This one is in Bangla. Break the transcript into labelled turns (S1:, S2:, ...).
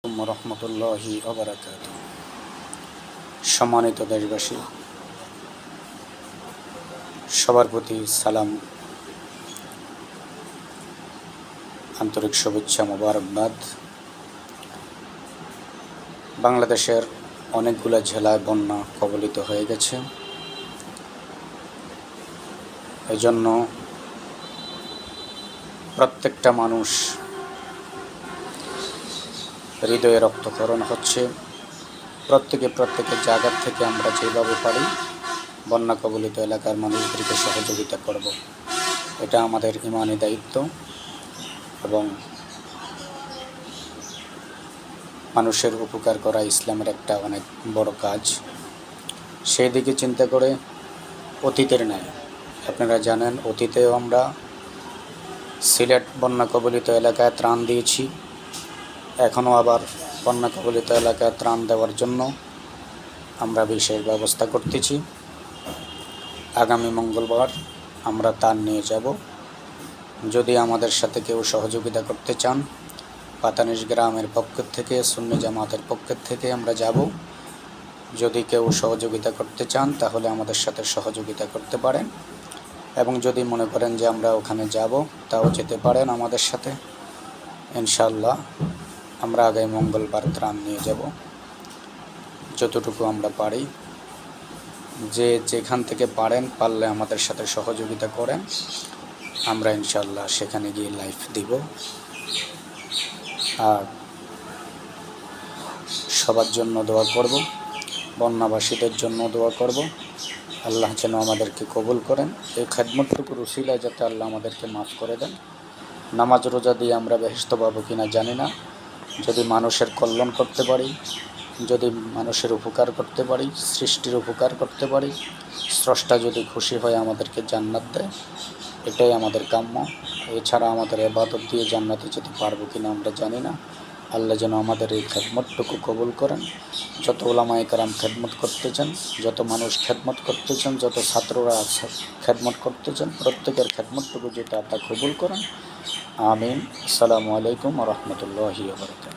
S1: রহমতুল্লাহি ওবারাকাতু। সম্মানিত দেশবাসী, সবার প্রতি সালাম, আন্তরিক শুভেচ্ছা, মোবারকবাদ। বাংলাদেশের অনেকগুলো জেলায় বন্যা কবলিত হয়ে গেছে। এজন্য প্রত্যেকটা মানুষ হৃদয়ে রক্তক্ষরণ হচ্ছে। প্রত্যেকের জায়গা থেকে আমরা যেভাবে পারি বন্যা কবলিত এলাকার মানুষদেরকে সহযোগিতা করব। এটা আমাদের ইমানি দায়িত্ব এবং মানুষের উপকার করা ইসলামের একটা অনেক বড় কাজ। সেই দিকে চিন্তা করে অতীতের ন্যায়, আপনারা জানেন অতীতেও আমরা সিলেট বন্যা কবলিত এলাকায় ত্রাণ দিয়েছি। এখনও আবার বন্যা কবলিত এলাকায় ত্রাণ দেওয়ার জন্য আমরা বিশেষ ব্যবস্থা করতেছি। আগামী মঙ্গলবার আমরা ত্রাণ নিয়ে যাব। যদি আমাদের সাথে কেউ সহযোগিতা করতে চান, পাতানিশ গ্রামের পক্ষ থেকে, সুন্নি জামাতের পক্ষ থেকে আমরা যাব। যদি কেউ সহযোগিতা করতে চান তাহলে আমাদের সাথে সহযোগিতা করতে পারেন, এবং যদি মনে করেন যে আমরা ওখানে যাব তাও যেতে পারেন আমাদের সাথে। ইনশাআল্লাহ আমরা আগামী মঙ্গলবার ত্রাণ নিয়ে যাব। যতটুকু আমরা পারি, যে যেখান থেকে পারলে আমাদের সাথে সহযোগিতা করেন। আমরা ইনশাআল্লাহ সেখানে গিয়ে লাইভ দিব। আর সবার জন্য দোয়া করব, বন্যাবাসীদের জন্য দোয়া করব। আল্লাহ যেন আমাদেরকে কবুল করেন। এই খেদমতটুকুর উসিলায় যাতে আল্লাহ আমাদেরকে মাফ করে দেন। নামাজ রোজা দিয়ে আমরা বেহেশত পাবো কিনা জানি না। যদি মানুষের কল্যাণ করতে পারি, যদি মানুষের উপকার করতে পারি, সৃষ্টির উপকার করতে পারি, স্রষ্টা যদি খুশি হয় আমাদেরকে জান্নাত দেয়, এটাই আমাদের কাম্য। এছাড়া আমাদের ইবাদত দিয়ে জান্নাতে যেতে পারবো কিনা আমরা জানি না। আল্লাহ যেন আমাদের এই খেদমতটুকু কবুল করেন। যত ওলামায়ে কেরাম খেদমত করতে চান, যত মানুষ খেদমত করতে চান, যত ছাত্ররা আছে খেদমত করতে চান, প্রত্যেকের খেদমতটুকু যেটা আল্লাহ কবুল করেন। আমিন। আসসালামু আলাইকুম ওয়া রাহমাতুল্লাহি ওয়া বারাকাতুহু।